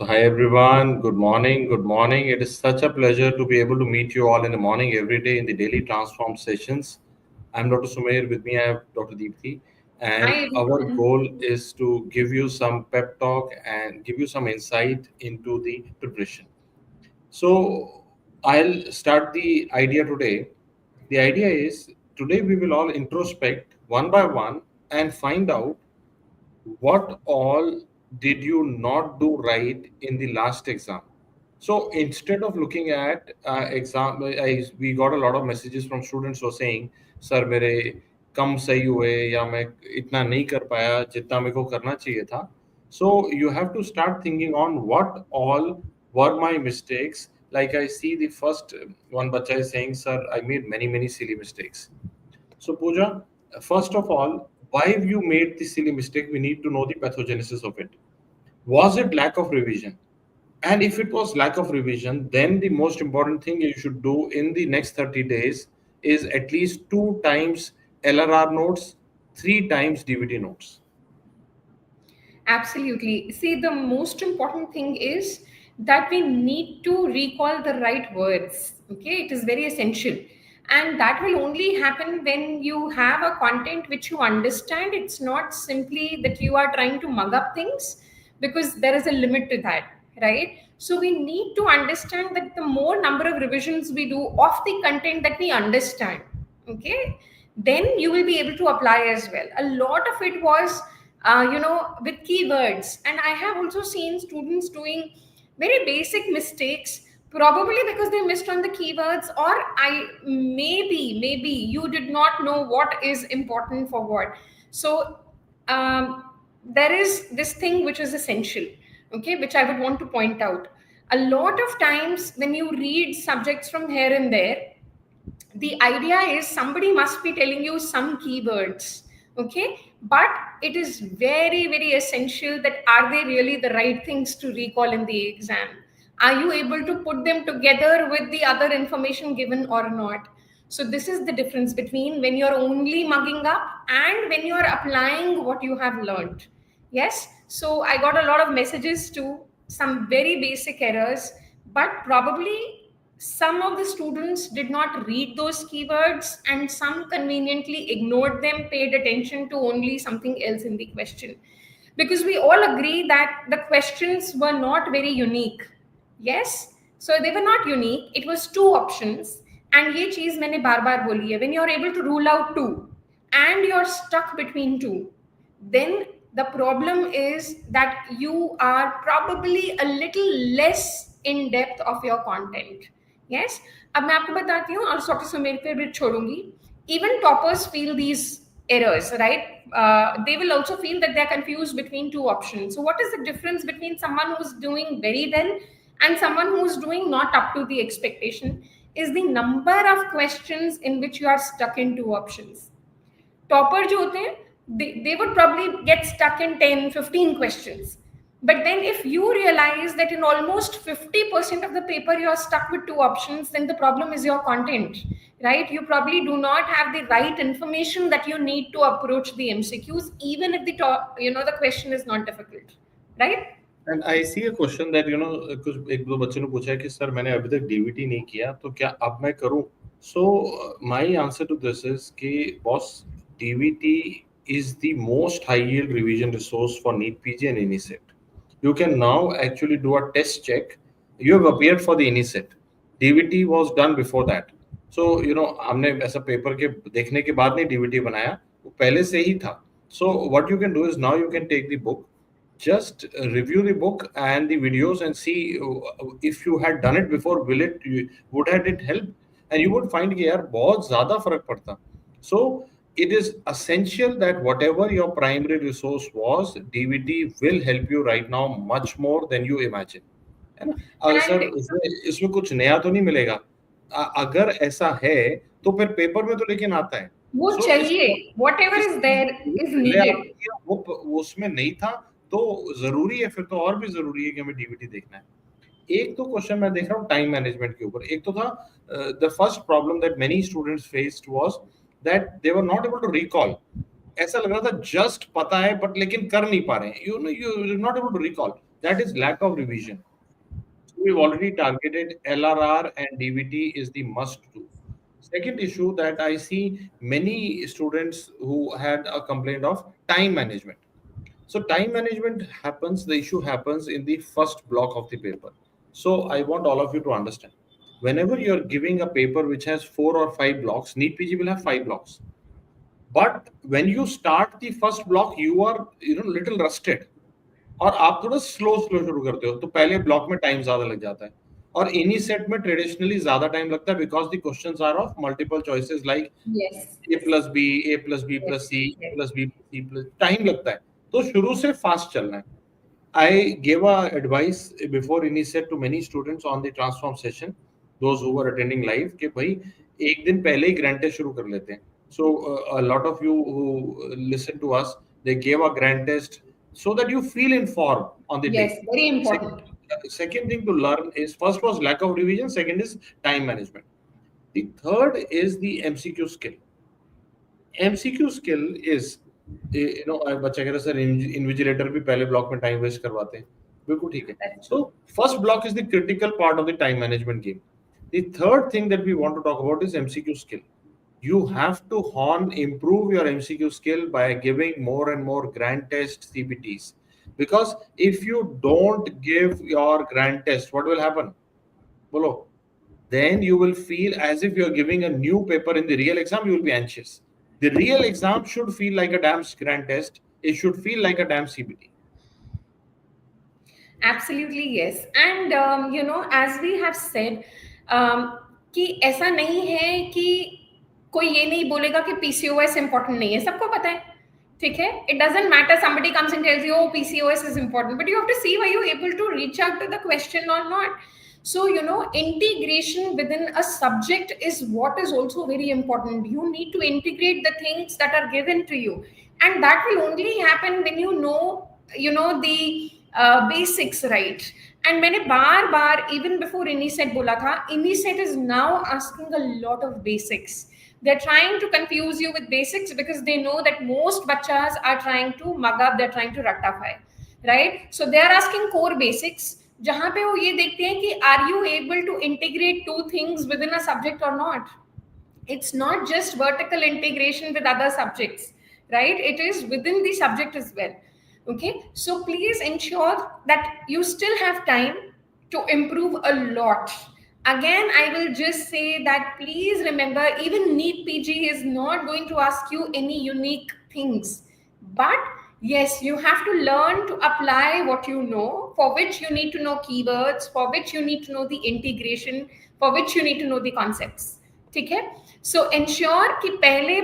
So, hi everyone, good morning, good morning. It is such a pleasure to be able to meet you all in the morning every day in the daily transform sessions. I'm Dr. Sumair, with me I have Dr. Deepti, and Hi our everyone. goal is to give you some pep talk and give you some insight into the preparation. So, I'll start the idea today. The idea is today we will all introspect one by one and find out what all did you not do right in the last exam. So instead of looking at exam, we got a lot of messages from students who are saying, "Sir, मेरे कम सही हुए या मैं इतना नहीं कर पाया जितना मेरे को करना चाहिए था." So you have to start thinking on what all were my mistakes. Like I see the first one bacha is saying, "Sir, I made many silly mistakes." So, Pooja, first of all, why you made the silly mistake, we need to know the pathogenesis of it. Was it lack of revision? And if it was lack of revision, then the most important thing you should do in the next 30 days is at least 2 times LRR notes, 3 times DVD notes. Absolutely. See, the most important thing is that we need to recall the right words. Okay, it is very essential. And that will only happen when you have a content which you understand. It's not simply that you are trying to mug up things, because there is a limit to that, right? So we need to understand that the more number of revisions we do of the content that we understand, okay, then you will be able to apply as well. A lot of it was with keywords, and I have also seen students doing very basic mistakes, probably because they missed on the keywords, or I maybe you did not know what is important for what. So there is this thing which is essential, okay, which I would want to point out. A lot of times when you read subjects from here and there, the idea is somebody must be telling you some keywords, okay, but it is very essential that are they really the right things to recall in the exam? Are you able to put them together with the other information given or not? So this is the difference between when you're only mugging up and when you're applying what you have learned. Yes, so I got a lot of messages to some very basic errors, but probably some of the students did not read those keywords, and some conveniently ignored them, paid attention to only something else in the question. Because we all agree that the questions were not very unique. Yes, so they were not unique. It was two options. And ये चीज मैंने बार बार बोली है, when you're able to rule out two and you're stuck between two, then the problem is that you are probably a little less in depth of your content. Yes, अब मैं आपको बताती हूँ और डॉक्टर सुमेर पे भी छोड़ूंगी. Even toppers feel these errors, right? They will also feel that they're confused between two options. So what is the difference between someone who's doing very well and someone who's doing not up to the expectation? Is the number of questions in which you are stuck in two options. Topper जो होते हैं, they would probably get stuck in 10-15 questions. But then if you realize that in almost 50% of the paper you are stuck with two options, then the problem is your content, right? You probably do not have the right information that you need to approach the MCQs, even if the question is not difficult, right? And I see a question that कुछ एक दो बच्चों ने पूछा है कि sir मैंने अभी तक डीवीटी नहीं किया तो क्या अब मैं करूं. So my answer to this is कि boss, DVT is the most high yield revision resource for NEET PG and NESET. You can now actually do a test check. You have appeared for the NESET. DVT was done before that. So हमने ऐसा paper के देखने के बाद नहीं DVT बनाया, वो पहले से ही था. So what you can do is now you can take the book, just review the book and the videos and see if you had done it before, would had it help, and you would find कि यार बहुत ज़्यादा फर्क पड़ता. So it is essential that whatever your primary resource was, DVD will help you right now much more than you imagine. है ना. Sir And इसमें इसमें कुछ नया तो नहीं मिलेगा. अगर ऐसा है तो फिर पेपर में तो लेकिन आता है. वो So चाहिए, whatever is इसको there is पहले needed. आपने किया, वो उसमें नहीं था तो जरूरी है, फिर तो और भी जरूरी है कि हमें डीवीटी देखना है. एक तो क्वेश्चन मैं देख रहा हूँ टाइम मैनेजमेंट के ऊपर. एक तो था the first problem that many students faced was that they were not able to recall. ऐसा लग रहा था जस्ट पता है बट लेकिन कर नहीं पा रहे हैं. You not able to recall. That is lack of revision. So we've already targeted LRR and DVT is the must do. Second issue that I see many students who had a complaint of time management. So time management happens, the issue happens in the first block of the paper. So I want all of you to understand. Whenever you're giving a paper which has 4 or 5 blocks, NEET PG will have 5 blocks. But when you start the first block, you are little rusted. और आप थोड़ा slow slow शुरू करते हो तो पहले block में time ज्यादा लग जाता है और इन्हीं सेट में ट्रेडिशनली ज्यादा टाइम लगता है because the questions are of multiple choices like Yes, A plus B yes, plus C yes. Plus B C plus time लगता है तो शुरू से फास्ट चलना है I gave a advice before initiate to many students on the transform session, those who were attending live, कि भाई एक दिन पहले ही grant test शुरू कर लेते हैं. So a lot of you who listen to us, they gave a grant test so that you feel informed on the day. Yes, very important. Second thing to learn is first was lack of revision, second is time management. The third is the MCQ skill. MCQ skill is बच्चा कह रहा sir invigilator भी पहले block में time waste करवाते हैं बिल्कुल ठीक है That's so first block is the critical part of the time management game the third thing that we want to talk about is MCQ skill. You have to improve your MCQ skill by giving more and more grand test CBTs, because if you don't give your grand test, what will happen? Bolo, then you will feel as if you're giving a new paper in the real exam. You will be anxious. The real exam should feel like a damn grand test. It should feel like a damn CBT. Absolutely, yes. And as we have said, कि ऐसा नहीं है कि कोई ये नहीं बोलेगा कि PCOS important नहीं है, सबको पता है, ठीक है? It doesn't matter. Somebody comes and tells you, oh, PCOS is important, but you have to see were you able to reach out to the question or not. So integration within a subject is what is also very important. You need to integrate the things that are given to you, and that will only happen when you know the basics, right? And मैंने बार बार even before INICET बोला था, INICET is now asking a lot of basics. They're trying to confuse you with basics because they know that most bachas are trying to mug up, they're trying to rectify, right? So they are asking core basics, जहाँ पे वो ये देखते हैं कि are you able to integrate two things within a subject or not? It's not just vertical integration with other subjects, right? It is within the subject as well. Okay, so please ensure that you still have time to improve a lot. Again, I will just say that please remember, even NEET PG is not going to ask you any unique things, but yes, you have to learn to apply what you know, for which you need to know keywords, for which you need to know the integration, for which you need to know the concepts. ठीक है? सो ensure कि पहले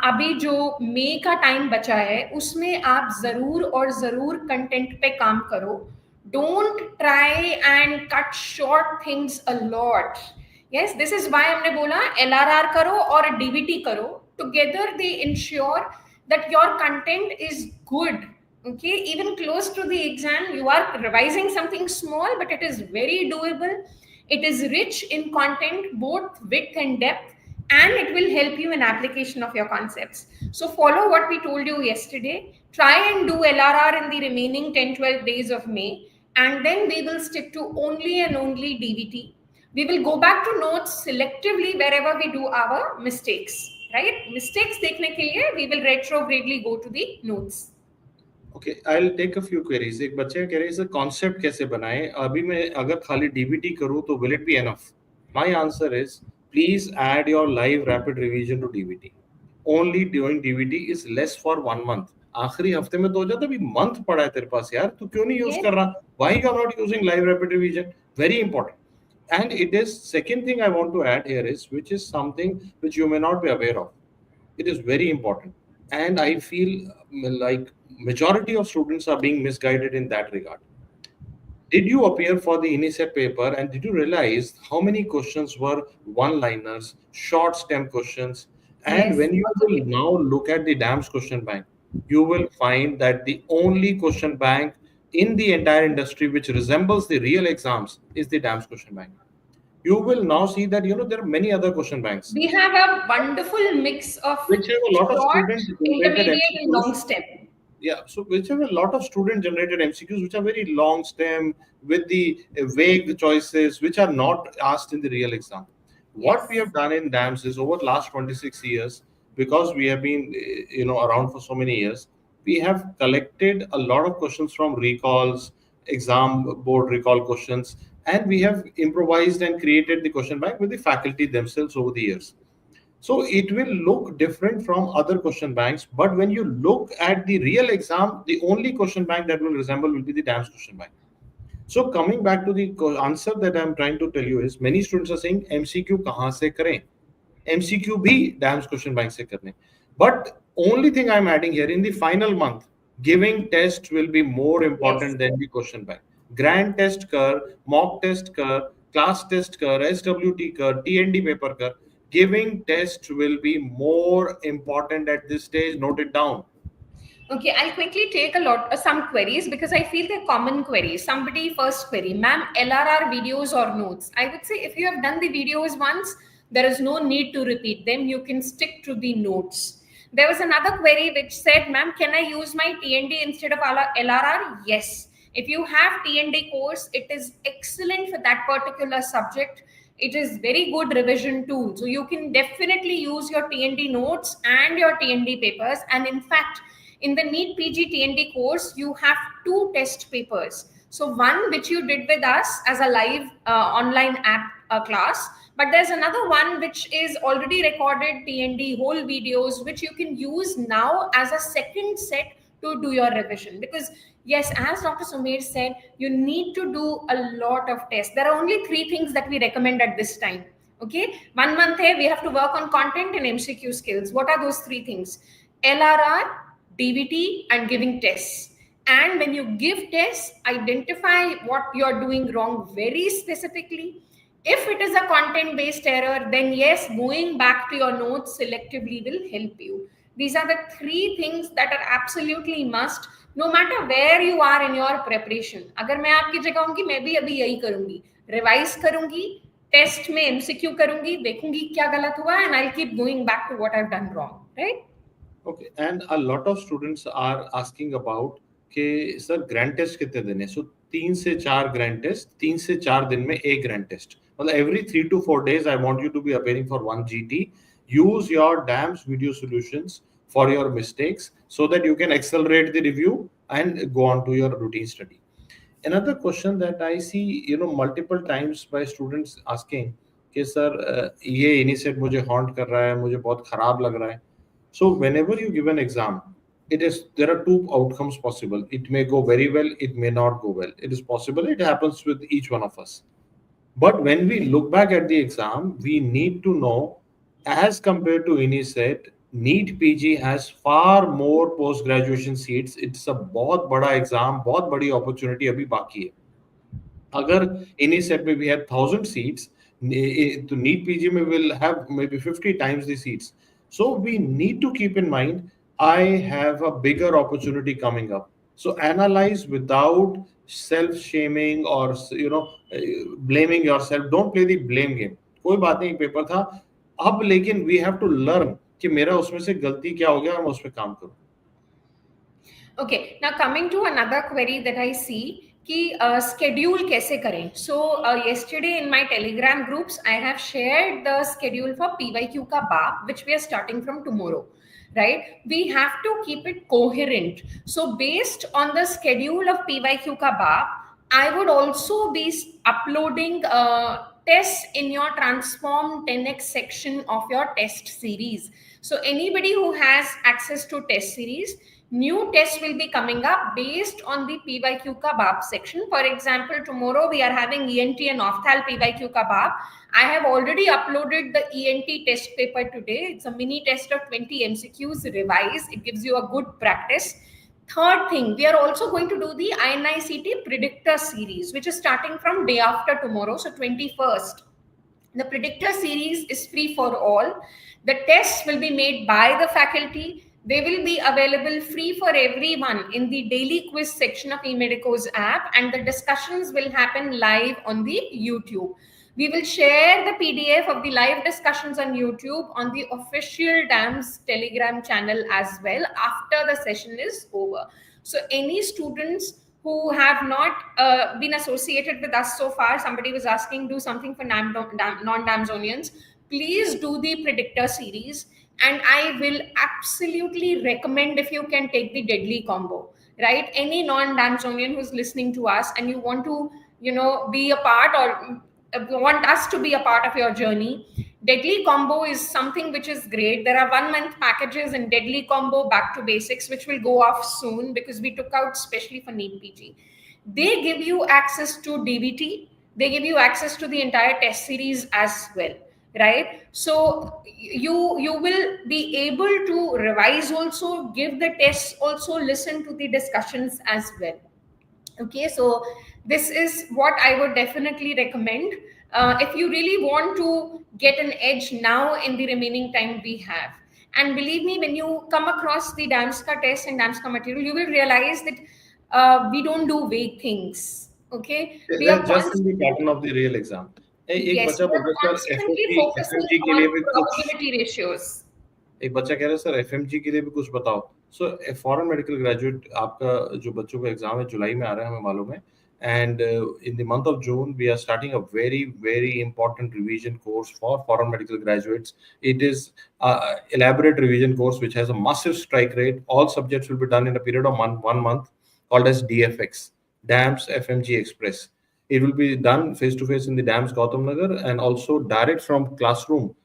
अभी जो मई का time बचा है उसमें आप जरूर और जरूर कंटेंट पे काम करो. Don't try and cut short things a lot. Yes, this is why हमने बोला LRR करो और DVT करो. Together they ensure that your content is good. Okay, even close to the exam you are revising something small, but it is very doable. It is rich in content, both width and depth, and it will help you in application of your concepts. So follow what we told you yesterday. Try and do LRR in the remaining 10-12 days of May, and then we will stick to only and only DVT. We will go back to notes selectively wherever we do our mistakes, right? Mistakes देखने के लिए we will retrogradely go to the notes. Okay, I'll take a few queries. एक बच्चे कह रहे हैं concept कैसे बनाएं. अभी मैं अगर खाली DBT करूं तो will it be enough? My answer is please add your live rapid revision to DBT. Only doing DBT is less for 1 month. आखिरी हफ्ते में तो हो जाता है. अभी मंथ पड़ा है तेरे पास यार, तू क्यों नहीं यूज कर रहा? Why you are not using live rapid revision? Very important. And it is second thing I want to add here is, which is something which you may not be aware of. It is very important, and I feel like majority of students are being misguided in that regard. Did you appear for the INICET paper and did you realize how many questions were one-liners, short stem questions? And Yes. when you will now look at the DAMS question bank, you will find that the only question bank in the entire industry which resembles the real exams is the DAMS question bank. You will now see that there are many other question banks We have a wonderful mix of which have a lot of short, students intermediate, and long stem. Yeah, so which have a lot of student generated MCQs which are very long stem with the vague choices which are not asked in the real exam. What we Yes. have done in DAMS is over last 26 years, because we have been around for so many years, we have collected a lot of questions from recalls, exam board recall questions, and we have improvised and created the question bank with the faculty themselves over the years. So it will look different from other question banks, but when you look at the real exam, the only question bank that will resemble will be the DAMS question bank. So coming back to the answer that I'm trying to tell you is, many students are saying MCQ कहाँ से करें? MCQ भी DAMS question bank से करने. But only thing I'm adding here, in the final month, giving test will be more Yes. important than the question bank. Grand test कर, mock test कर, class test कर, SWT कर, TND paper कर. Giving test will be more important at this stage. Note it down. Okay, I'll quickly take some queries because I feel they're common queries. Somebody first query, ma'am, LRR videos or notes? I would say if you have done the videos once, there is no need to repeat them. You can stick to the notes. There was another query which said, ma'am, can I use my TND instead of LRR? Yes. If you have TND course, it is excellent for that particular subject. It is very good revision tool. So you can definitely use your TND notes and your TND papers. And in fact, in the NEET PG TND course, you have two test papers. So one which you did with us as a live online app class, but there's another one which is already recorded TND whole videos, which you can use now as a second set to do your revision. Because yes, as Dr. Sumer said, you need to do a lot of tests. There are only three things that we recommend at this time. Okay, 1 month here we have to work on content and MCQ skills. What are those three things? LRR, DBT, and giving tests. And when you give tests, identify what you're doing wrong very specifically. If it is a content based error, then yes, going back to your notes selectively will help you. These are the three things that are absolutely must, no matter where you are in your preparation. अगर मैं आपकी जगह होंगी, मैं भी अभी यही करूंगी, रिवाइज करूंगी, टेस्ट में MCQ करूंगी, देखूंगी क्या गलत हुआ, and I'll keep going back to what I've done wrong, right? Okay, and a lot of students are asking about कि सर ग्रैंड टेस्ट कितने दिन है? सो 3 से 4 ग्रैंड टेस्ट, 3 से 4 दिन में एक ग्रैंड टेस्ट, मतलब every 3 to 4 days I want you to be appearing for one GT. Use your DAMS video solutions for your mistakes so that you can accelerate the review and go on to your routine study. Another question that I see multiple times by students asking कि sir ये initiate मुझे haunt कर रहा है, मुझे बहुत खराब लग रहा है. So whenever you give an exam, there are two outcomes possible. It may go very well, it may not go well. It is possible, it happens with each one of us. But when we look back at the exam, we need to know, as compared to INICET, NEET PG has far more post graduation seats. It's a बहुत बड़ा exam, बहुत बड़ी opportunity अभी बाकी है. अगर INICET में we had 1,000 seats, तो NEET PG में will have maybe 50 times the seats. So we need to keep in mind, I have a bigger opportunity coming up. So analyze without self-shaming or blaming yourself. Don't play the blame game. कोई बात नहीं, paper था अब, लेकिन we have to learn कि मेरा उसमें से गलती क्या हो गया और मैं उस पर काम करूं. Okay, now coming to another query that I see, कि schedule कैसे करें? So yesterday in my Telegram groups, I have shared the schedule for PYQ का BAP, which we are starting from tomorrow. Right? We have to keep it coherent. So based on the schedule of PYQ ka BAP, I would also be uploading tests in your Transform 10x section of your test series. So anybody who has access to test series, new tests will be coming up based on the PYQ ka BAP section. For example, tomorrow we are having ENT and Ophthal PYQ ka BAP. I have already uploaded the ENT test paper today. It's a mini test of 20 MCQs revise. It gives you a good practice. Third thing, we are also going to do the INICT predictor series, which is starting from day after tomorrow, so 21st. The predictor series is free for all. The tests will be made by the faculty. They will be available free for everyone in the daily quiz section of eMedico's app, and the discussions will happen live on the YouTube. We will share the PDF of the live discussions on YouTube on the official DAMS Telegram channel as well after the session is over. So any students who have not been associated with us so far, somebody was asking, do something for non-Damsonians, please do the predictor series. And I will absolutely recommend if you can take the deadly combo, right? Any non-Damsonian who's listening to us and you want to, be a part or want us to be a part of your journey, deadly combo is something which is great. There are 1 month packages in deadly combo back to basics which will go off soon because we took out specially for NEET PG. They give you access to DVT, they give you access to the entire test series as well, right? So you will be able to revise also, give the tests also, listen to the discussions as well. Okay, so this is what I would definitely recommend if you really want to get an edge now in the remaining time we have. And believe me, when you come across the DAMSCA test and DAMSCA material, you will realize that we don't do vague things. Okay, we are Just in the pattern of the real exam. एक yes, बच्चा we बोल are रहा है sir constantly focusing FMG के लिए on भी कुछ probability ratios. एक बच्चा कह रहा है सर एफएमजी के लिए भी कुछ बताओ. सो फॉरेन मेडिकल ग्रेजुएट आपका जो बच्चों का एग्जाम है जुलाई में आ रहा है हमें मालूम है. And in the month of June, we are starting a very, very important revision course for foreign medical graduates. It is an elaborate revision course which has a massive strike rate. All subjects will be done in a period of 1 month, called as DFX, DAMS FMG Express. It will be done face to face in the DAMS Gautam Nagar and also direct from classroom.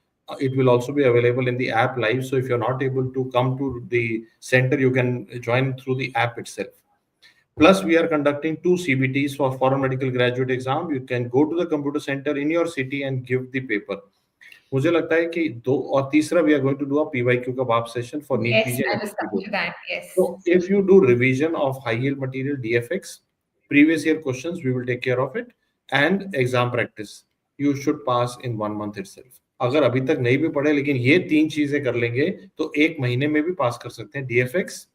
It will also be available in the app live. So if you're not able to come to the center, you can join through the app itself. Plus, we are conducting 2 CBTs for foreign medical graduate exam. You can go to the computer center in your city and give the paper. मुझे लगता है कि दो और तीसरा we are going to do a PYQ का BAP session for NEET Yes, PG I and was MCQ coming both. to that. Yes. So if you do revision of high yield material DFX, previous year questions, we will take care of it, and exam practice. You should pass in 1 month itself. अगर अभी तक नहीं भी पढ़े लेकिन ये 3 चीजें कर लेंगे तो 1 महीने में भी पास कर सकते हैं. डीएफएक्स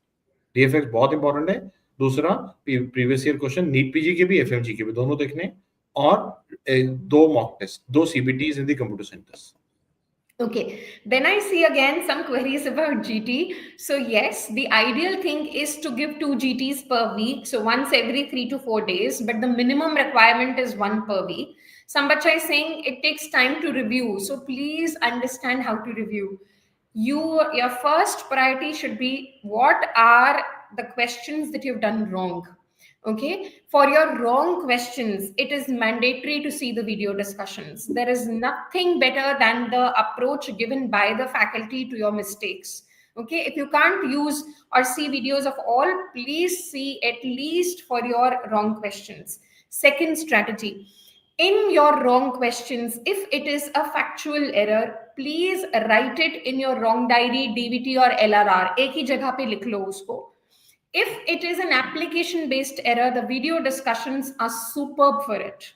बहुत इंपॉर्टेंट है. दूसरा previous year question NEET PG के भी एफएमजी के भी दोनों देखने, और 2 mock test, 2 CBTs in the computer centres. Okay, then I see again some queries about GT. So yes, the ideal thing is to give 2 GTs per week, so once every 3 to 4 days, but the minimum requirement is 1 per week. Some bacha is saying it takes time to review, so please understand how to review. Your first priority should be, what are the questions that you've done wrong? Okay, for your wrong questions, it is mandatory to see the video discussions. There is nothing better than the approach given by the faculty to your mistakes. Okay, if you can't use or see videos of all, please see at least for your wrong questions. Second strategy, in your wrong questions, if it is a factual error, please write it in your wrong diary, DVT or LRR. एक ही जगह पे लिख लो उसको. If it is an application based error, the video discussions are superb for it.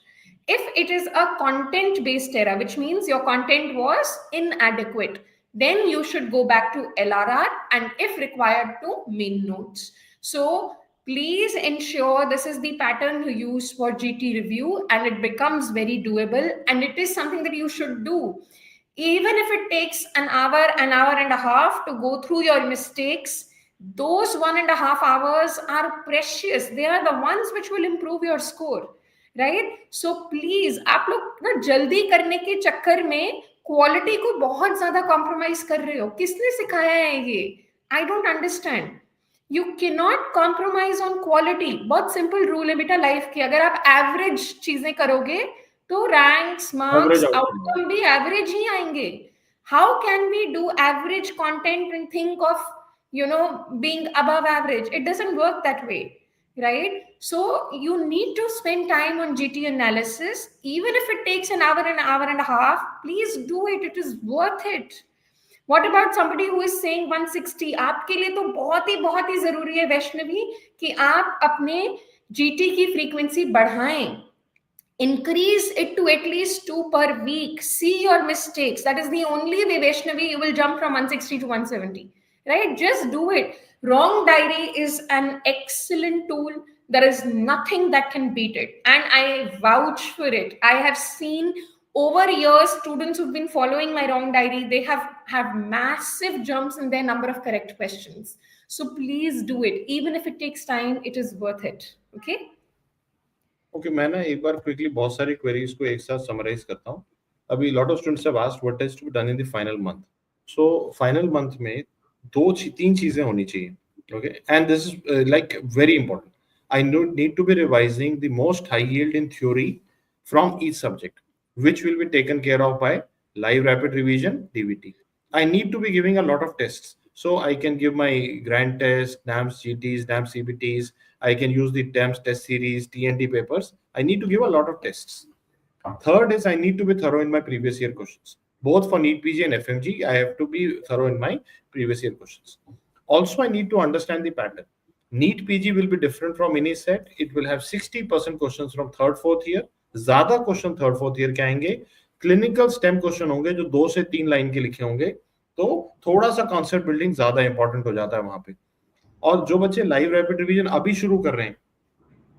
If it is a content based error, which means your content was inadequate, then you should go back to LRR and if required to main notes. So please ensure this is the pattern you use for GT review and it becomes very doable, and it is something that you should do. Even if it takes an hour and a half to go through your mistakes, those 1.5 hours are precious. They are the ones which will improve your score, right? So please, आप लोग ना जल्दी करने के चक्कर में quality को बहुत ज्यादा कॉम्प्रोमाइज कर रहे हो. किसने सिखाया है ये? I don't understand. You cannot compromise on quality. बहुत सिंपल रूल है बेटा लाइफ की. अगर आप एवरेज चीजें करोगे तो रैंक्स, मार्क्स, आउटकम भी एवरेज ही आएंगे. How can we do average content and think of being above average? It doesn't work that way, right? So you need to spend time on GT analysis. Even if it takes an hour and a half, please do it. It is worth it. What about somebody who is saying 160? आपके लिए तो बहुत ही जरूरी है वैष्णवी कि आप अपने GT की फ्रीक्वेंसी बढ़ाएं. Increase it to at least 2 per week. See your mistakes. That is the only way, Vaishnavi, you will jump from 160 to 170. Right? Just do it. Wrong diary is an excellent tool. There is nothing that can beat it. And I vouch for it. I have seen Over years, students who've been following my wrong diary, they have massive jumps in their number of correct questions. So please do it. Even if it takes time, it is worth it. Okay. Okay, मैं ना एक बार quickly बहुत सारी queries को एक साथ summarise करता हूँ. अभी lot of students have asked what is to be done in the final month. So final month में तीन चीजें होनी चाहिए. Okay, and this is like very important. I need to be revising the most high yield in theory from each subject, which will be taken care of by live rapid revision DVT. I need to be giving a lot of tests. So I can give my grand test, NAMS GTs, NAMS CBTs. I can use the TEMS test series, TNT papers. I need to give a lot of tests. Third is I need to be thorough in my previous year questions. Both for NEET PG and FMGE, I have to be thorough in my previous year questions. Also, I need to understand the pattern. NEET PG will be different from any set. It will have 60% questions from third, fourth year. ज्यादा question third fourth year के आएंगे. Clinical stem question होंगे जो 2 से 3 line के लिखे होंगे. तो थोड़ा सा कॉन्सेप्ट बिल्डिंग ज्यादा इंपॉर्टेंट हो जाता है वहां पे. और जो बच्चे लाइव रैपिड रिवीजन अभी शुरू कर रहे हैं,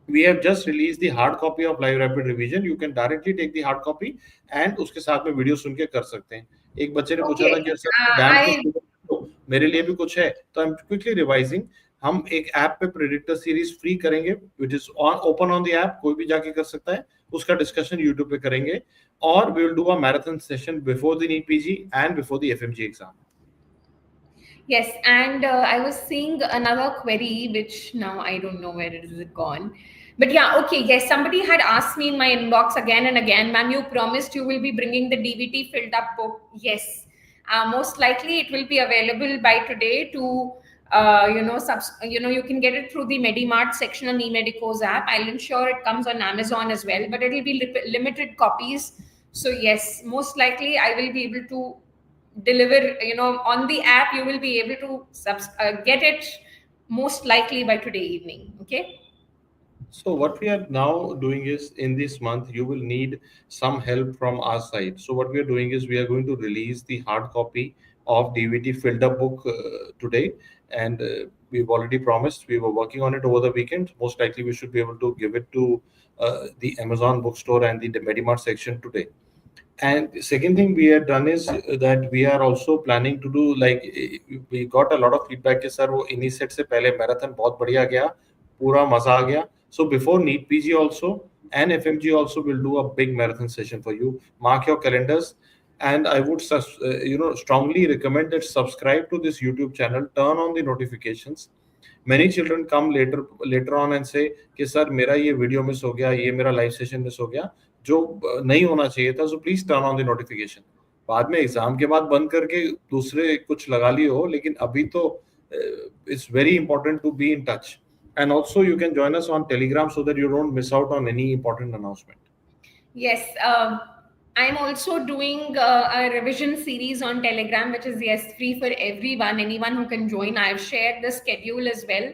we have just released the hard copy of live rapid revision. You can directly take the hard copy and उसके साथ में वीडियो सुन के कर सकते हैं. एक बच्चे ने पूछा था कि सर डैम के स्टूडेंट मेरे लिए भी कुछ है, तो आई एम क्विकली रिवाइजिंग. हम एक ऐप पे प्रेडिक्टर सीरीज फ्री करेंगे, which is open on the app, कोई भी जाके कर सकता है. उसका डिस्कशन यूट्यूब पे करेंगे. और we will do a marathon session before the NEET PG and before the FMG exam. Yes, and I was seeing another query, which now I don't know where it is gone. But yeah, okay, yes, somebody had asked me in my inbox again and again, ma'am, you promised you will be bringing the DVT filled up book. Yes, most likely it will be available by today to, you can get it through the MediMart section on eMedico's app. I'll ensure it comes on Amazon as well, but it will be limited copies. So yes, most likely I will be able to deliver, on the app. You will be able to get it most likely by today evening. Okay. So what we are now doing is, in this month you will need some help from our side. So what we are doing is we are going to release the hard copy of DVT filled up book today, and we've already promised, we were working on it over the weekend. Most likely we should be able to give it to the Amazon bookstore and the MediMart section today. And the second thing we have done is that we are also planning to do, like, we got a lot of feedback कि sir वो इन्हीं set से पहले marathon बहुत बढ़िया गया, पूरा मजा आ गया. So before NEET PG also and FMG also will do a big marathon session for you. Mark your calendars, and I would strongly recommend that subscribe to this YouTube channel, turn on the notifications. Many children come later on and say कि sir मेरा ये video miss हो गया, ये मेरा live session miss हो गया, जो नहीं होना चाहिए था. So please turn on the notification. बाद में एग्जाम के बाद बंद करके दूसरे कुछ लगा लिए हो, लेकिन अभी तो it's very important to be in touch. And also you can join us on Telegram so that you don't miss out on any important announcement. Yes, I'm also doing a revision series on Telegram, which is, yes, free for everyone, anyone who can join. I've shared the schedule as well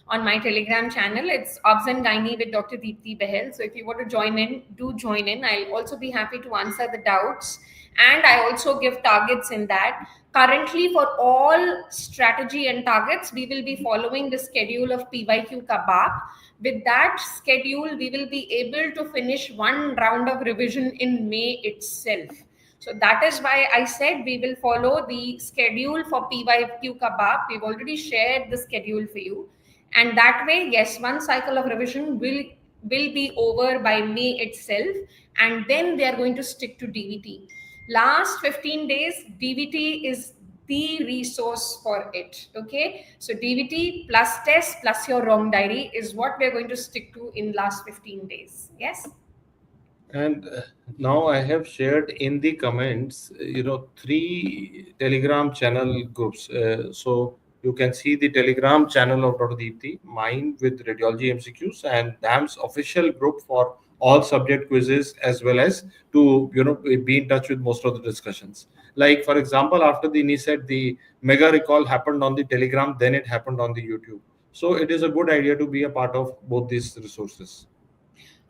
on my Telegram channel. It's Obs and Gynae with Dr. Deepti Bahl. So if you want to join in, do join in. I'll also be happy to answer the doubts. And I also give targets in that. Currently, for all strategy and targets, we will be following the schedule of PYQ Kabak. With that schedule, we will be able to finish one round of revision in May itself. So that is why I said we will follow the schedule for PYQ Kabak. We've already shared the schedule for you. And that way, yes, one cycle of revision will be over by May itself. And then they are going to stick to DVT. Last 15 days, DVT is the resource for it. Okay, so DVT plus test plus your wrong diary is what we're going to stick to in last 15 days. Yes. And now I have shared in the comments 3 Telegram channel groups. So you can see the Telegram channel of Dr. Deepti, mine with radiology MCQs, and DAM's official group for all subject quizzes, as well as to be in touch with most of the discussions. Like, for example, after the NESET, the mega recall happened on the Telegram, then it happened on the YouTube. So it is a good idea to be a part of both these resources.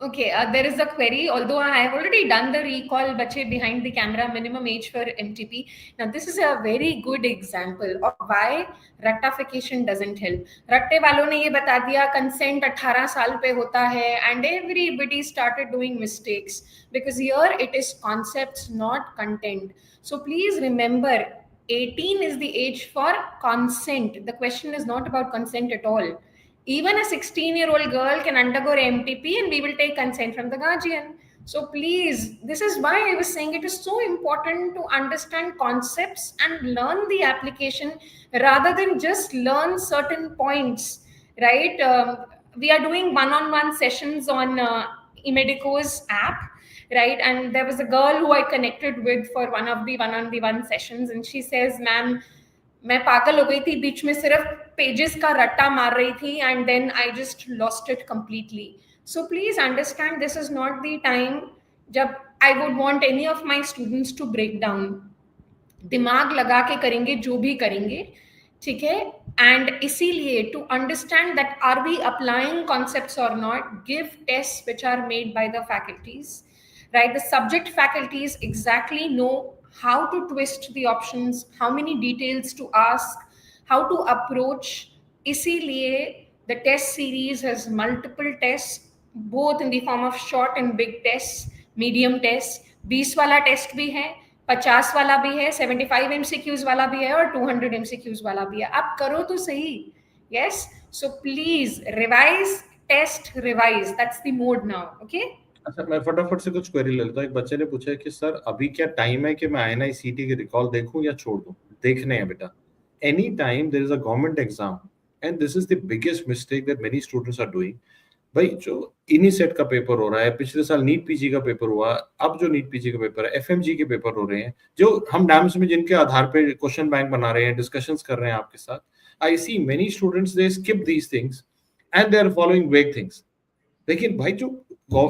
Okay, there is a query. Although I have already done the recall, bache behind the camera minimum age for MTP. Now, this is a very good example of why rectification doesn't help. Ratte वालों ने ये बता दिया consent 18 साल पे होता है, and everybody started doing mistakes because here it is concepts, not content. So please remember, 18 is the age for consent. The question is not about consent at all. Even a 16-year-old girl can undergo MTP and we will take consent from the guardian. So please, this is why I was saying it is so important to understand concepts and learn the application rather than just learn certain points, right? We are doing one-on-one sessions on Imedico's app, right? And there was a girl who I connected with for one of the one-on-one sessions, and she says, "Ma'am, मैं पागल हो गई थी, बीच में सिर्फ pages का रट्टा मार रही थी and then I just lost it completely." So please understand, this is not the time जब I would want any of my students to break down. दिमाग लगा के करेंगे जो भी करेंगे, ठीक है? एंड इसीलिए to understand that are we applying concepts or not, give test which are made by the faculties, right? The subject faculties exactly know how to twist the options, how many details to ask, how to approach. Isiliye the test series has multiple tests, both in the form of short and big tests, medium tests. 20 वाला test भी है, 50 वाला भी है, 75 MCQs वाला भी है और 200 MCQs वाला भी है. आप करो तो सही. Yes, so please revise, test, revise. That's the mode now. Okay. अच्छा, मैं फटाफट से कुछ क्वेरी ले लेता हूँ. एक बच्चे ने पूछा है कि सर अभी क्या टाइम है कि मैं INI-CT के रिकॉल देखूं या छोड़ दूं? देखने हैं बेटा. Any time there is a government exam, and this is the biggest mistake that many students are doing. भाई, जो इनी सेट का पेपर हो रहा है, पिछले साल नीट पीजी का पेपर हुआ, अब जो नीट पीजी का पेपर है, FMGE के पेपर हो रहे हैं, जो हम डैम्स में जिनके आधार पे क्वेश्चन बैंक बना रहे हैं, डिस्कशंस कर रहे हैं आपके साथ. I see many students they skip these things and they are following vague things. लेकिन भाई, जो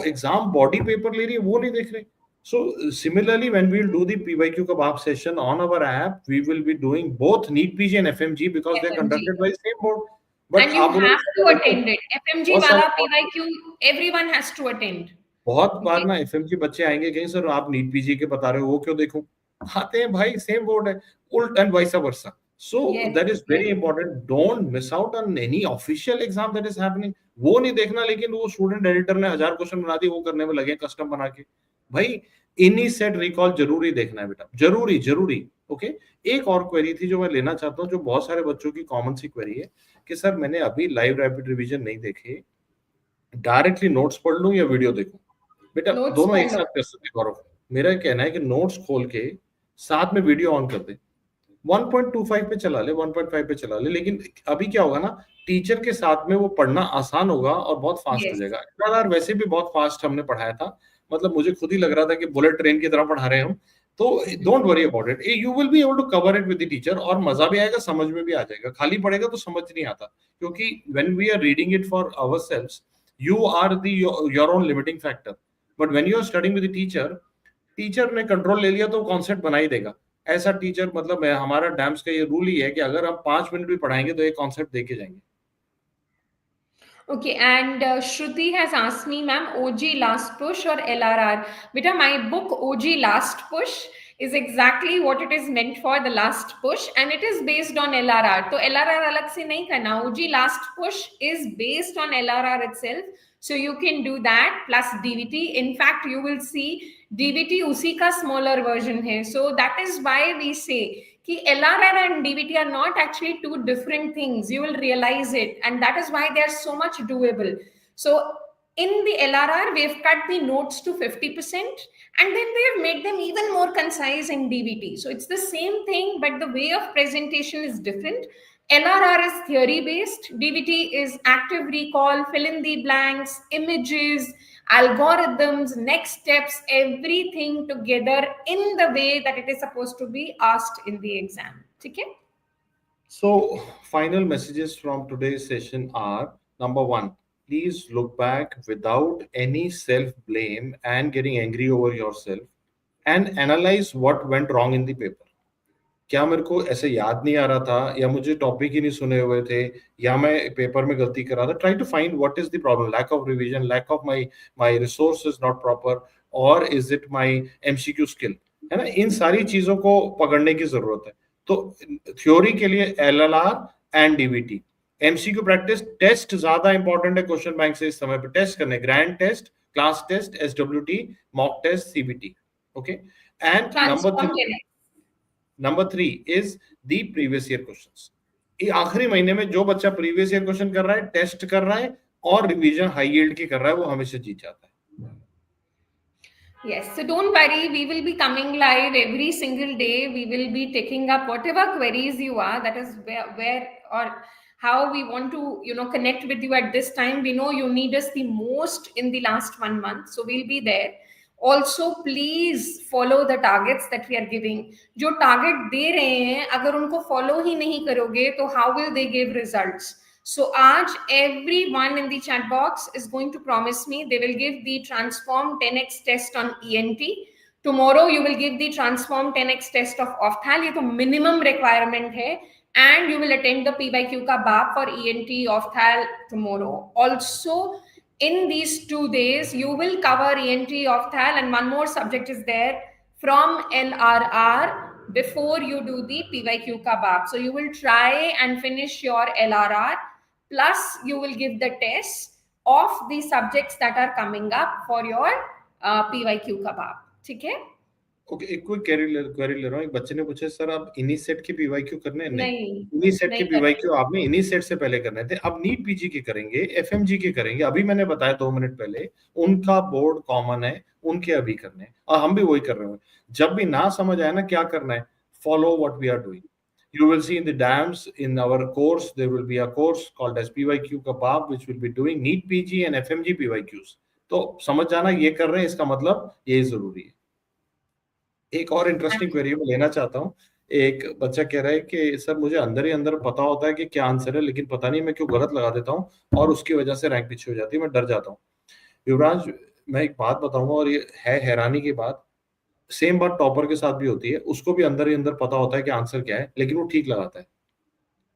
एग्जाम बॉडी पेपर ले रही है वो नहीं देख रहे. So similarly, when we will do the PYQ kebab session on our app, we will be doing both NEET PG and FMG because they're FMG. conducted by the same board. But And you आप have to बोलोगे attend it. FMG बहुत वाला सारे PYQ, everyone has to attend. बहुत बार Okay. ना FMG बच्चे आएंगे कहीं, सर आप नीट पीजी के बता रहे हो, वो क्यों देखूं? आते हैं भाई, सेम बोर्ड है, उल्ट and vice versa. So Yes, that is very yes. important. Don't miss out on any official exam that is happening. वो नहीं देखना, लेकिन वो स्टूडेंट एडिटर ने 1000 क्वेश्चन बना दिए, वो करने में लगे कस्टम बना के. भाई, इनी सेट रिकॉल जरूरी देखना है बेटा, जरूरी जरूरी. ओके. एक और क्वेरी थी जो मैं लेना चाहता हूँ, जो बहुत सारे बच्चों की कॉमन सी क्वेरी है कि सर मैंने अभी लाइव रैपिड रिवीजन नहीं देखे, डायरेक्टली नोट्स पढ़ लूं या वीडियो देखूं? बेटा, Notes दोनों एक पढ़ लो. साथ कर सकते हैं गौरव. मेरा कहना है कि नोट्स खोल के साथ में वीडियो ऑन कर दे. 1.25 पे चला ले, 1.5 पे चला ले, लेकिन अभी क्या होगा ना, टीचर के साथ में वो पढ़ना आसान होगा और बहुत फास्ट हो Yes. जाएगा. यार वैसे भी बहुत फास्ट हमने पढ़ाया था, मतलब मुझे खुद ही लग रहा था कि बुलेट ट्रेन की तरह पढ़ा रहे हैं हम. तो don't worry about it, you will be able to cover it with the teacher, और मजा भी आएगा, समझ में भी आ जाएगा. खाली पढ़ेगा तो समझ नहीं आता, क्योंकि when we are reading it for ourselves, you are the your own limiting factor. But when you are studying with the teacher, teacher ने कंट्रोल ले लिया तो कॉन्सेप्ट बना ही देगा. ऐसा टीचर, मतलब हमारा डैम्स का ये रूल ही है कि अगर हम 5 मिनट भी पढ़ाएंगे तो एक कॉन्सेप्ट देके जाएंगे. Okay, and Shruti has asked me, ma'am, OG last push or LRR? Beta, my book OG last push is exactly what it is meant for, the last push, and it is based on LRR. So LRR alag se nahi karna. OG last push is based on LRR itself. So you can do that plus DVT. In fact, you will see DVT usi ka smaller version hai. So that is why we say कि LRR and DVT are not actually two different things. You will realize it, and that is why they are so much doable. So in the LRR, we've cut the notes to 50%, and then we have made them even more concise in DVT. So it's the same thing, but the way of presentation is different. LRR is theory based, DVT is active recall, fill in the blanks, images, algorithms, next steps, everything together in the way that it is supposed to be asked in the exam. Okay? So final messages from today's session are: number one, please look back without any self blame and getting angry over yourself, and analyze what went wrong in the paper. क्या मेरे को ऐसे याद नहीं आ रहा था, या मुझे टॉपिक ही नहीं सुने हुए थे, या मैं पेपर में गलती कर रहा था. Try to find what is the problem. Lack of revision, lack of my resource is not proper, or is it my MCQ skill, है ना. इन सारी चीजों को पकड़ने की जरूरत है. तो थ्योरी के लिए LLR and DBT. MCQ practice test ज्यादा इंपॉर्टेंट है क्वेश्चन बैंक से. इस समय पे टेस्ट करने, grand test, class test, SWT, mock test, CBT. Okay. And Transform 10x. Number three is the previous year questions. ये आखिरी महीने में जो बच्चा प्रीवियस ईयर क्वेश्चन कर रहा है, टेस्ट कर रहा है, और रिवीजन हाई यील्ड की कर रहा है, वो हमेशा जीत जाता है. Yes, so don't worry, we will be coming live every single day. We will be taking up whatever queries you are, that is where or how we want to, connect with you at this time. We know you need us the most in the last 1 month, so we'll be there. Also, please follow the targets that we are giving. जो target दे रहे हैं, अगर उनको follow ही नहीं करोगे, तो how will they give results? So, Aaj, everyone in the chat box is going to promise me they will give the Transform 10x test on ENT. Tomorrow, you will give the Transform 10x test of Ophthal. ये तो minimum requirement है. And you will attend the PYQ का BAP for ENT Ophthal tomorrow. Also, in these 2 days, you will cover ENT Ophthal, and one more subject is there from LRR before you do the PYQ ka BAP. So you will try and finish your LRR, plus you will give the test of the subjects that are coming up for your PYQ का BAP. ठीक है? Okay, एक कोई query ले रहा हूँ. एक बच्चे ने पूछा, सर आप इन्हीं सेट के पीवाईक्यू करने हैं? नहीं, इन्हीं सेट के नहीं पीवाईक्यू आपने इन्हीं सेट से पहले करने थे. अब नीट पीजी के करेंगे, एफएमजी के करेंगे. अभी मैंने बताया 2 मिनट पहले, उनका बोर्ड कॉमन है, उनके अभी करने हैं, और हम भी वही कर रहे हैं. जब भी ना समझ आए ना क्या करना है, follow what we are doing. You will see in the dams in our course, there will be a course called as PYQ Kabab, which will be doing NEET PG and FMG PYQs. तो समझ जाना ये कर रहे हैं, इसका मतलब ये जरूरी है. एक और इंटरेस्टिंग क्वेरी मैं लेना चाहता हूँ. एक बच्चा कह रहा है कि सर मुझे अंदर ही अंदर पता होता है कि क्या आंसर है, लेकिन पता नहीं मैं क्यों गलत लगा देता हूँ, और उसकी वजह से रैंक पीछे हो जाती है, मैं डर जाता हूँ. युवराज, मैं एक बात बताऊंगा, और ये है हैरानी की बात. सेम बात टॉपर के साथ भी होती है. उसको भी अंदर ही अंदर पता होता है कि आंसर क्या है, लेकिन वो ठीक लगाता है.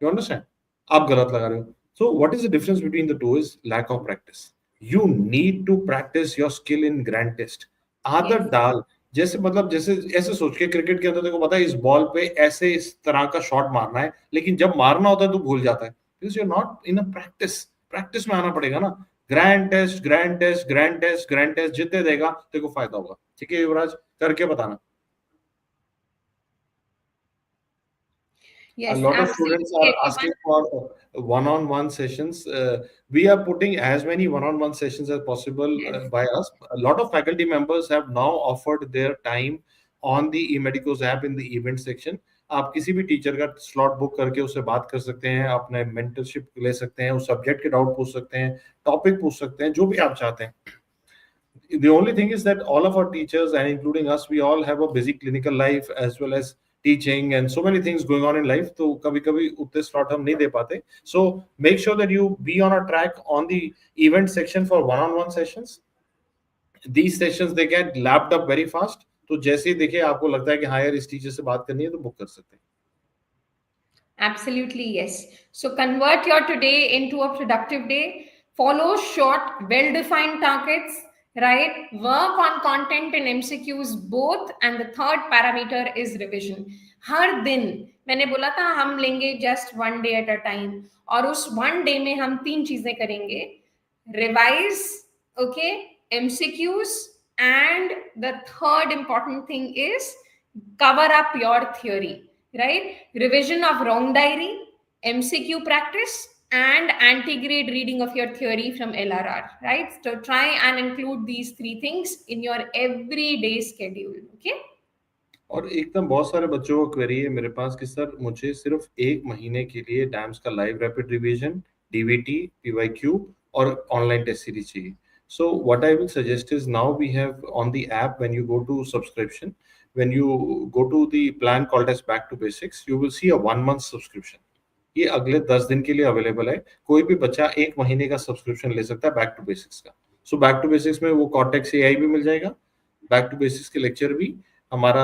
You understand? आप गलत लगा रहे हो. So what is the difference between the two is lack of practice. You need to practise your skill in grand test. आदत डाल. जैसे मतलब जैसे ऐसे सोच के, क्रिकेट के अंदर देखो पता है इस बॉल पे ऐसे इस तरह का शॉट मारना है, लेकिन जब मारना होता है तो भूल जाता है, because you are not in a practice. Practice में आना पड़ेगा ना. Grand test, grand test, grand test, grand test जितने देगा तेरे को फायदा होगा. ठीक है युवराज, करके बताना. Yes, A lot of students absolutely. are Everyone. asking for one-on-one sessions. We are putting as many one-on-one sessions as possible Yes. by us. A lot of faculty members have now offered their time on the eMedicos app in the event section. आप किसी भी teacher का slot book करके उससे बात कर सकते हैं, अपने मेंटरशिप ले सकते हैं, उस सब्जेक्ट के डाउट पूछ सकते हैं, टॉपिक पूछ सकते हैं, जो भी आप चाहते हैं. The only thing is that all of our teachers, and including us, we all have a busy clinical life as well as teaching and so many things going on in life. तो कभी कभी उतने slot हम नहीं दे पाते. So make sure that you be on a track on the event section for one-on-one sessions. These sessions they get lapped up very fast. तो जैसे ही देखिए आपको लगता है कि हाँ यार इस टीचर से बात करनी है, तो बुक कर सकते हैं. Absolutely, yes. So convert your today into a productive day. Follow short, well-defined targets, right? Work on content and MCQs both. And the third parameter is revision. हर दिन मैंने बोला था हम लेंगे just 1 day at a time. और उस 1 day में हम 3 चीजें करेंगे. Revise, okay, MCQs, and the third important thing is cover up your theory. Right? Revision of wrong diary, MCQ practice, and anti-grade reading of your theory from LRR. Right? So try and include these 3 things in your everyday schedule. Okay? और एकदम बहुत सारे बच्चों को query है मेरे पास कि sir मुझे सिर्फ 1 महीने के लिए डैम्स का live rapid revision, DVT, PYQ और ऑनलाइन टेस्ट सीरीज चाहिए. So what I will suggest is now we have on the app, when you go to subscription, when you go to the plan called as Back to Basics, you will see a 1 month subscription. ये अगले 10 दिन के लिए available है. कोई भी बच्चा 1 महीने का सब्सक्रिप्शन ले सकता है बैक टू बेसिक्स का. सो बैक टू बेसिक्स में वो कॉर्टेक्स एआई भी मिल जाएगा, बैक टू बेसिक्स के लेक्चर भी, हमारा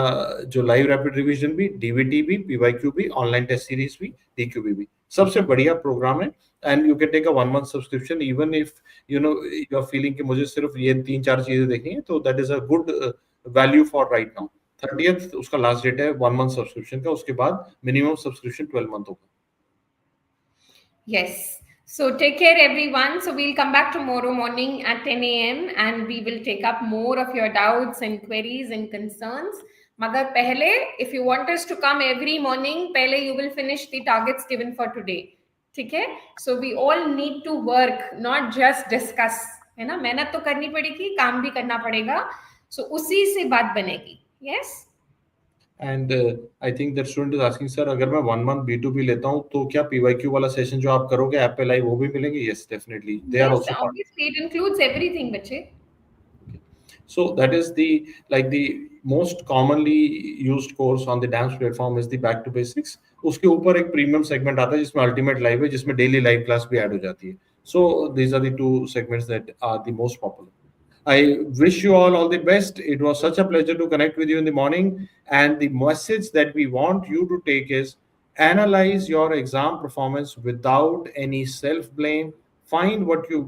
जो लाइव रैपिड रिवीजन भी, डीवीटी भी, पीवाईक्यू भी, ऑनलाइन टेस्ट सीरीज भी, डीक्यूबी भी, सबसे बढ़िया प्रोग्राम है। And you can take a 1 month subscription even if you are feeling कि मुझे सिर्फ ये 3-4 चीजें देखनी है, तो that is a good value for right now. 30th उसका लास्ट डेट है 1 मंथ सब्सक्रिप्शन का, उसके बाद मिनिमम सब्सक्रिप्शन 12 मंथ होगा। Yes. So take care, everyone. So we'll come back tomorrow morning at 10 a.m. and we will take up more of your doubts and queries and concerns. Magar pehle, if you want us to come every morning, pehle you will finish the targets given for today. Okay? So we all need to work, not just discuss. है ना, मेहनत तो करनी पड़ेगी, काम भी करना पड़ेगा. So उसी से बात बनेगी. Yes? And I think that student is asking, sir अगर मैं 1 मंथ B2B लेता हूँ तो क्या पीवाईक्यू वाला सेशन जो आप करोगे ऐप पे लाइव, वो भी मिलेंगे? Yes, definitely, they are Yes, also part. obviously it includes everything, bache. So that is the, like, the most commonly used course on the dance platform is the back to basics. उसके ऊपर एक premium segment आता है जिसमें ultimate live है, जिसमें daily live class भी add हो जाती है। So these are the two segments that are the most popular. I wish you all the best. It was such a pleasure to connect with you in the morning. And the message that we want you to take is analyze your exam performance without any self-blame. Find what you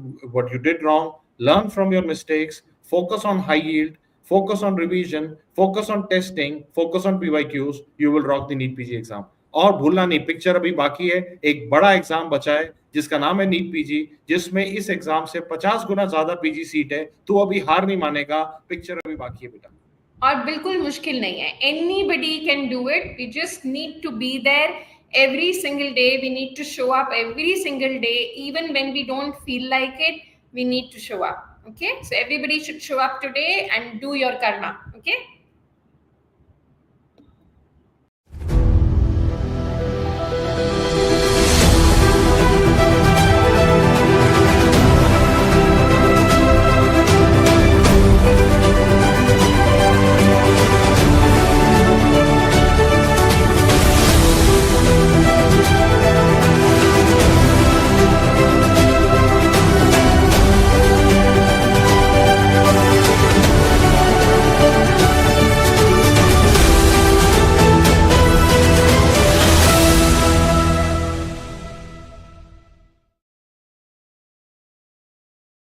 did wrong, learn from your mistakes, focus on high yield, focus on revision, focus on testing, focus on PYQs. You will rock the NEET PG exam. और भूलना नहीं, picture अभी बाकी है, एक बड़ा exam बचा है जिसका नाम है नीट पीजी, जिसमें इस एग्जाम से 50 गुना ज्यादा पीजी सीट है। तो अभी हार नहीं मानेगा, पिक्चर अभी बाकी है बेटा। और बिल्कुल मुश्किल नहीं है, anybody can do it, we just need to be there every single day. We need to show up every single day, even when we don't feel like it. We need to show up. Okay, so everybody should show up today and do your karma. Okay.